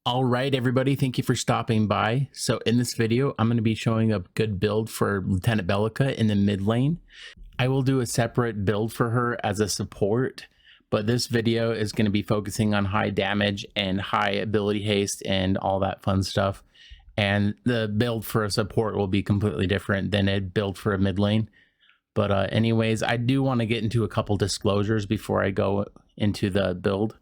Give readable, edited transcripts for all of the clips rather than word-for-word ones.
All right, everybody, thank you for stopping by. So in this video, I'm going to be showing a good build for Lieutenant Belica in the mid lane. I will do a separate build for her as a support, but this video is going to be focusing on high damage and high ability haste and all that fun stuff. And the build for a support will be completely different than a build for a mid lane. But anyways, I do want to get into a couple disclosures before I go into the build.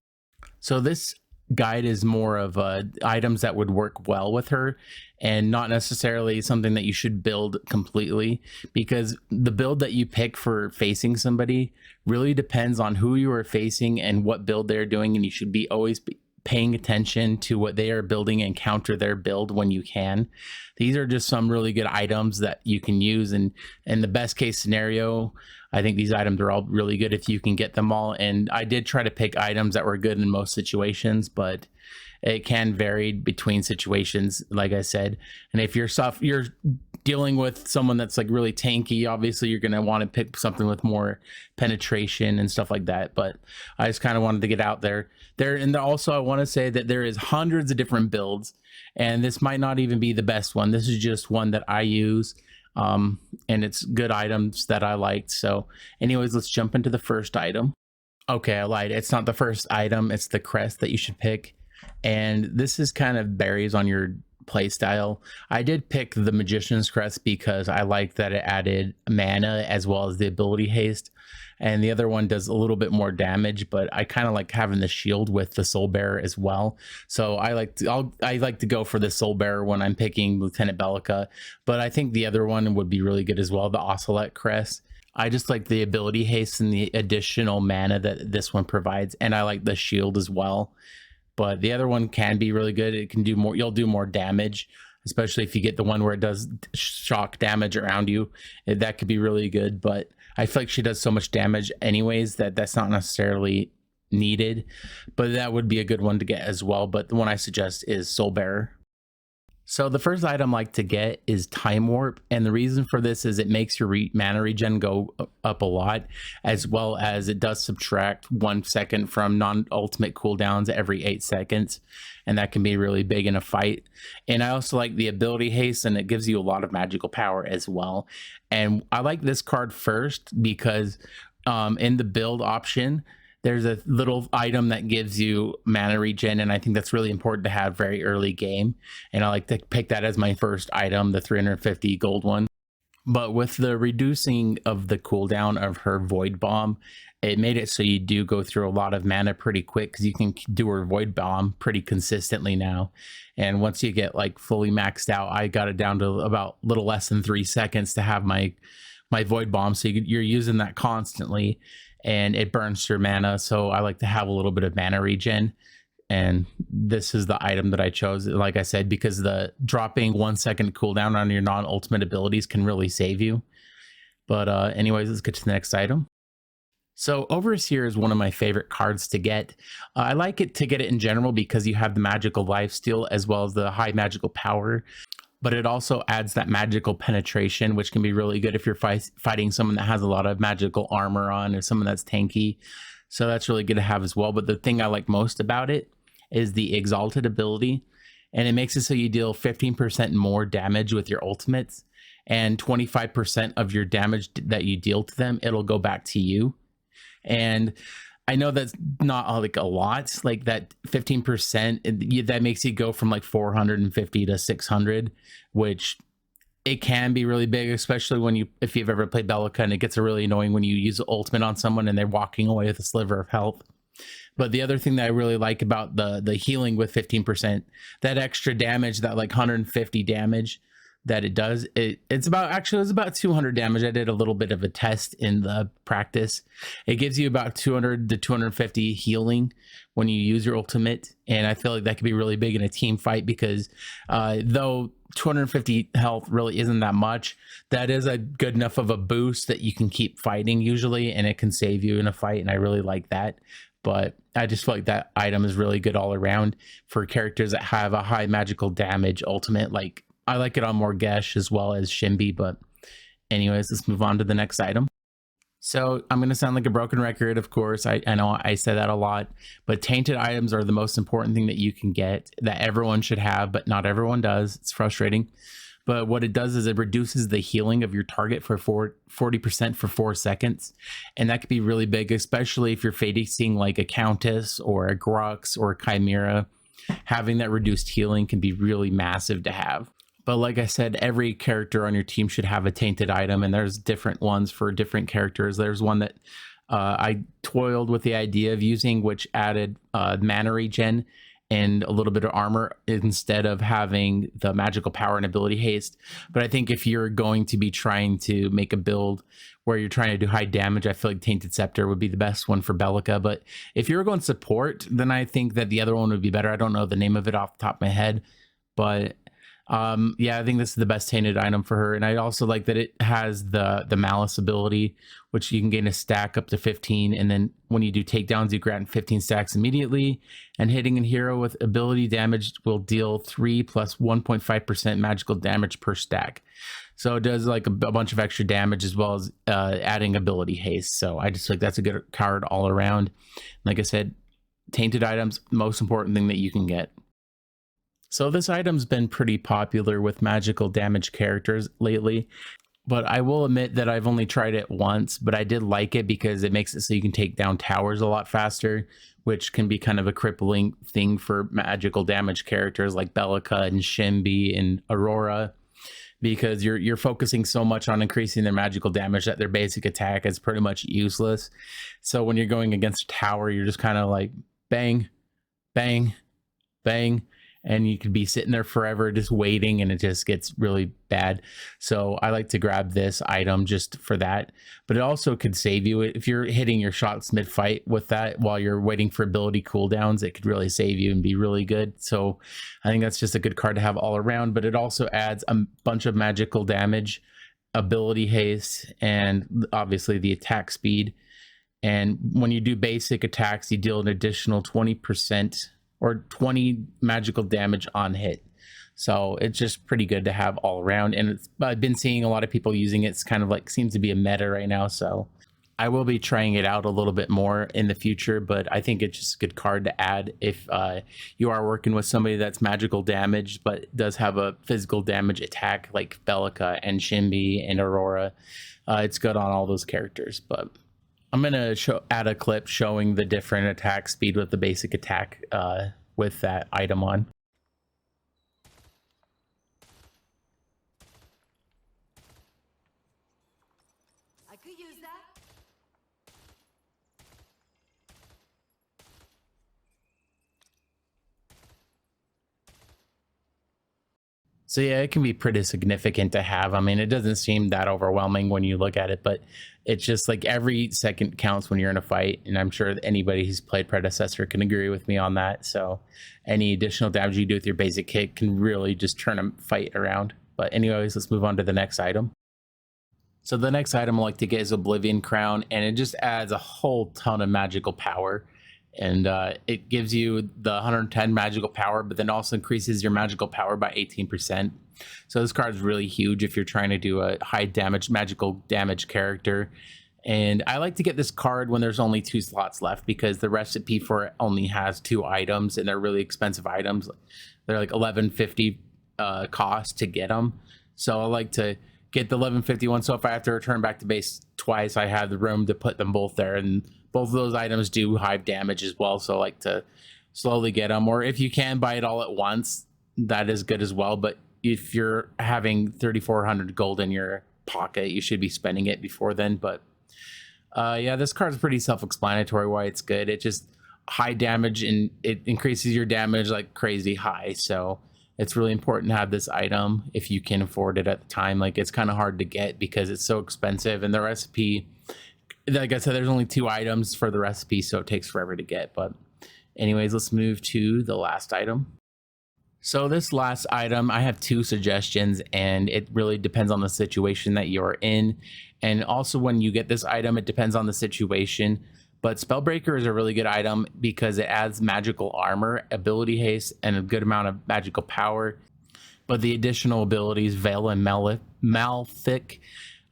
So this guide is more of items that would work well with her and not necessarily something that you should build completely, because the build that you pick for facing somebody really depends on who you are facing and what build they're doing, and you should be always paying attention to what they are building and counter their build when you can. These are just some really good items that you can use, and in the best case scenario, I think these items are all really good if you can get them all. And I did try to pick items that were good in most situations, but it can vary between situations, like I said. And if you're dealing with someone that's like really tanky, obviously you're going to want to pick something with more penetration and stuff like that. But I just kind of wanted to get out there. And also I want to say that there is hundreds of different builds, and this might not even be the best one. This is just one that I use. And it's good items that I liked. So anyways, let's jump into the first item. Okay, I lied. It's not the first item. It's the crest that you should pick. And this is kind of varies on your play style. I did pick the magician's crest because I like that it added mana as well as the ability haste. And the other one does a little bit more damage, but I kind of like having the shield with the soul bearer as well. So I like to go for the soul bearer when I'm picking Lieutenant Belica, but I think the other one would be really good as well, the Ocelot crest. I just like the ability haste and the additional mana that this one provides, and I like the shield as well. But the other one can be really good. It can do more, you'll do more damage, especially if you get the one where it does shock damage around you. That could be really good, but I feel like she does so much damage anyways that that's not necessarily needed. But that would be a good one to get as well. But the one I suggest is Soul Bearer. So the first item I like to get is Time Warp, and the reason for this is it makes your mana regen go up a lot, as well as it does subtract 1 second from non-ultimate cooldowns every 8 seconds, and that can be really big in a fight. And I also like the ability haste, and it gives you a lot of magical power as well. And I like this card first because in the build option, there's a little item that gives you mana regen, and I think that's really important to have very early game. And I like to pick that as my first item, the 350 gold one. But with the reducing of the cooldown of her Void Bomb, it made it so you do go through a lot of mana pretty quick, because you can do her Void Bomb pretty consistently now. And once you get like fully maxed out, I got it down to about a little less than 3 seconds to have my Void Bomb. So you're using that constantly, and it burns through mana. So I like to have a little bit of mana regen, and this is the item that I chose, like I said, because the dropping 1 second cooldown on your non-ultimate abilities can really save you. But anyways, let's get to the next item. So Overseer is one of my favorite cards to get. I like it to get it in general because you have the magical lifesteal as well as the high magical power, but it also adds that magical penetration, which can be really good if you're fighting someone that has a lot of magical armor on, or someone that's tanky. So that's really good to have as well. But the thing I like most about it is the exalted ability, and it makes it so you deal 15% more damage with your ultimates, and 25% of your damage that you deal to them, it'll go back to you. And I know that's not like a lot, like that 15%, that makes you go from like 450 to 600, which it can be really big, especially if you've ever played Belica, and it gets really annoying when you use the ultimate on someone and they're walking away with a sliver of health. But the other thing that I really like about the healing with 15%, that extra damage, that like 150 damage that it does, it's about 200 damage. I did a little bit of a test in the practice. It gives you about 200 to 250 healing when you use your ultimate, and I feel like that could be really big in a team fight, because though 250 health really isn't that much, that is a good enough of a boost that you can keep fighting usually, and it can save you in a fight, and I really like that. But I just feel like that item is really good all around for characters that have a high magical damage ultimate. Like, I like it on Morgesh as well as Shimby. But anyways, let's move on to the next item. So I'm going to sound like a broken record, of course. I know I say that a lot, but tainted items are the most important thing that you can get that everyone should have, but not everyone does. It's frustrating. But what it does is it reduces the healing of your target for 40% for 4 seconds. And that could be really big, especially if you're facing like a Countess or a Grux or a Chimera. Having that reduced healing can be really massive to have. But like I said, every character on your team should have a tainted item, and there's different ones for different characters. There's one that I toiled with the idea of using, which added mana regen and a little bit of armor instead of having the magical power and ability haste. But I think if you're going to be trying to make a build where you're trying to do high damage, I feel like Tainted Scepter would be the best one for Belica. But if you were going support, then I think that the other one would be better. I don't know the name of it off the top of my head, but yeah, I think this is the best tainted item for her. And I also like that it has the malice ability, which you can gain a stack up to 15, and then when you do takedowns you grant 15 stacks immediately, and hitting a hero with ability damage will deal 3 plus 1.5% magical damage per stack. So it does like a bunch of extra damage as well as adding ability haste. So I just think that's a good card all around. Like I said, tainted items, most important thing that you can get. So this item's been pretty popular with magical damage characters lately, but I will admit that I've only tried it once, but I did like it because it makes it so you can take down towers a lot faster, which can be kind of a crippling thing for magical damage characters like Belica and Shimby and Aurora, because you're focusing so much on increasing their magical damage that their basic attack is pretty much useless. So when you're going against a tower, you're just kind of like bang, bang, bang, and you could be sitting there forever just waiting, and it just gets really bad. So I like to grab this item just for that, but it also could save you if you're hitting your shots mid-fight with that while you're waiting for ability cooldowns. It could really save you and be really good. So I think that's just a good card to have all around, but it also adds a bunch of magical damage, ability haste, and obviously the attack speed. And when you do basic attacks, you deal an additional 20% or 20 magical damage on hit. So it's just pretty good to have all around. And I've been seeing a lot of people using it. It's kind of like seems to be a meta right now. So I will be trying it out a little bit more in the future, but I think it's just a good card to add if you are working with somebody that's magical damage, but does have a physical damage attack like Belica and Shimby and Aurora. It's good on all those characters, but I'm going to add a clip showing the different attack speed with the basic attack with that item on. I could use that. So yeah, it can be pretty significant to have. I mean, it doesn't seem that overwhelming when you look at it, but it's just like every second counts when you're in a fight. And I'm sure anybody who's played Predecessor can agree with me on that. So any additional damage you do with your basic hit can really just turn a fight around. But anyways, let's move on to the next item. So the next item I like to get is Oblivion Crown, and it just adds a whole ton of magical power. And it gives you the 110 magical power, but then also increases your magical power by 18%. So this card is really huge if you're trying to do a high damage magical damage character. And I like to get this card when there's only 2 slots left, because the recipe for it only has 2 items, and they're really expensive items. They're like 1150 cost to get them. So I like to get the 1150 one, so if I have to return back to base twice, I have the room to put them both there. And both of those items do high damage as well, so I like to slowly get them. Or if you can buy it all at once, that is good as well. But if you're having 3,400 gold in your pocket, you should be spending it before then. But yeah, this card is pretty self-explanatory why it's good. It just high damage, and it increases your damage like crazy high. So it's really important to have this item if you can afford it at the time. Like, it's kind of hard to get because it's so expensive, and the recipe, like I said, there's only 2 items for the recipe, so it takes forever to get. But anyways, let's move to the last item. So this last item, I have 2 suggestions, and it really depends on the situation that you're in. And also when you get this item, it depends on the situation. But Spellbreaker is a really good item because it adds magical armor, ability haste, and a good amount of magical power. But the additional abilities, Veil and Malefic,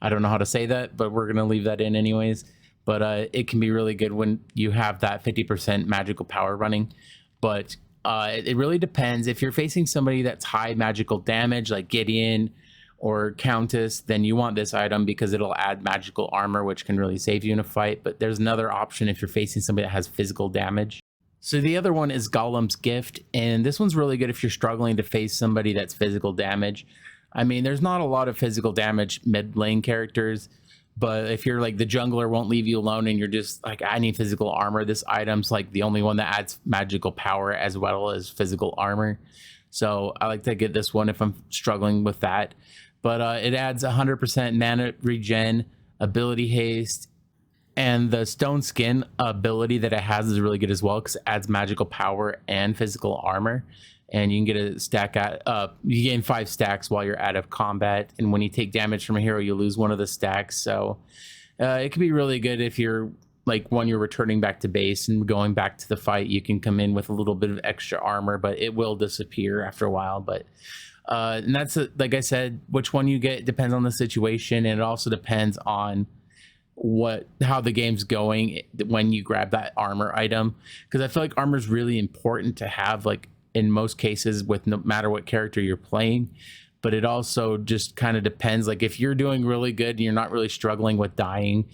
I don't know how to say that, but we're gonna leave that in anyways. But it can be really good when you have that 50% magical power running. But it really depends. If you're facing somebody that's high magical damage, like Gideon or Countess, then you want this item because it'll add magical armor, which can really save you in a fight. But there's another option if you're facing somebody that has physical damage. So the other one is Golem's Gift, and this one's really good if you're struggling to face somebody that's physical damage. I mean, there's not a lot of physical damage mid lane characters, but if you're like the jungler won't leave you alone and you're just like, I need physical armor, this item's like the only one that adds magical power as well as physical armor. So I like to get this one if I'm struggling with that. But it adds 100% mana regen, ability haste, and the stone skin ability that it has is really good as well because it adds magical power and physical armor. And you can get a stack at you gain 5 stacks while you're out of combat, and when you take damage from a hero you lose one of the stacks. So it can be really good if you're like when you're returning back to base and going back to the fight, you can come in with a little bit of extra armor, but it will disappear after a while. But and that's like I said, which one you get depends on the situation, and it also depends on how the game's going when you grab that armor item, because I feel like armor is really important to have, like in most cases with no matter what character you're playing. But it also just kind of depends, like if you're doing really good and you're not really struggling with dying,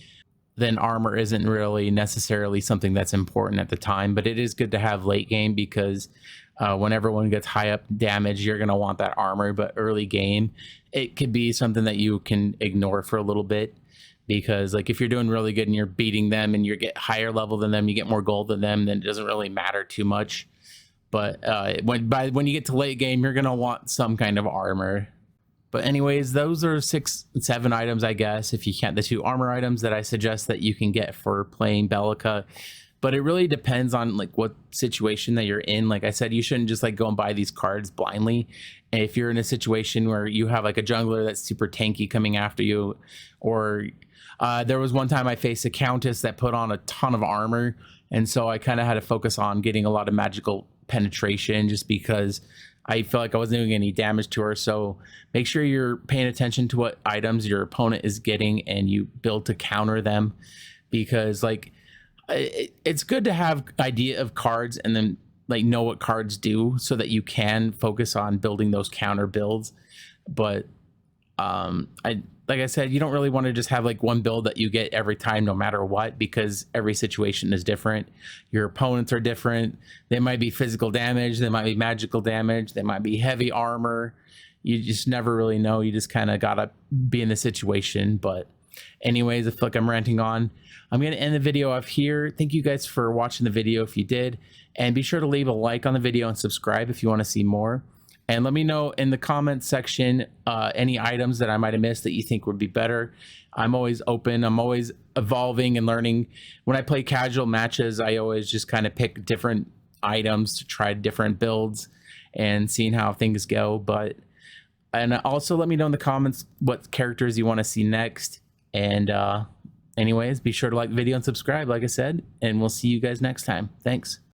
then armor isn't really necessarily something that's important at the time. But it is good to have late game because when everyone gets high up damage, you're going to want that armor. But early game, it could be something that you can ignore for a little bit, because like if you're doing really good and you're beating them and you get higher level than them, you get more gold than them, then it doesn't really matter too much. But when you get to late game, you're going to want some kind of armor. But anyways, those are 6 and 7 items, I guess, if you count the 2 armor items that I suggest that you can get for playing Belica. But it really depends on like what situation that you're in. Like I said, you shouldn't just like go and buy these cards blindly. And if you're in a situation where you have like a jungler that's super tanky coming after you, or there was one time I faced a Countess that put on a ton of armor, and so I kind of had to focus on getting a lot of magical penetration just because I feel like I wasn't doing any damage to her. So make sure you're paying attention to what items your opponent is getting and you build to counter them, because like it's good to have idea of cards and then like know what cards do so that you can focus on building those counter builds. But like I said, you don't really want to just have like one build that you get every time no matter what, because every situation is different. Your opponents are different. They might be physical damage, they might be magical damage, they might be heavy armor. You just never really know. You just kind of gotta be in the situation. But anyways, I feel like I'm ranting on. I'm going to end the video off here. Thank you guys for watching the video if you did, and be sure to leave a like on the video and subscribe if you want to see more. And let me know in the comments section any items that I might have missed that you think would be better. I'm always open. I'm always evolving and learning. When I play casual matches, I always just kind of pick different items to try different builds and seeing how things go. And also let me know in the comments what characters you want to see next. And anyways, be sure to like the video and subscribe, like I said, and we'll see you guys next time. Thanks.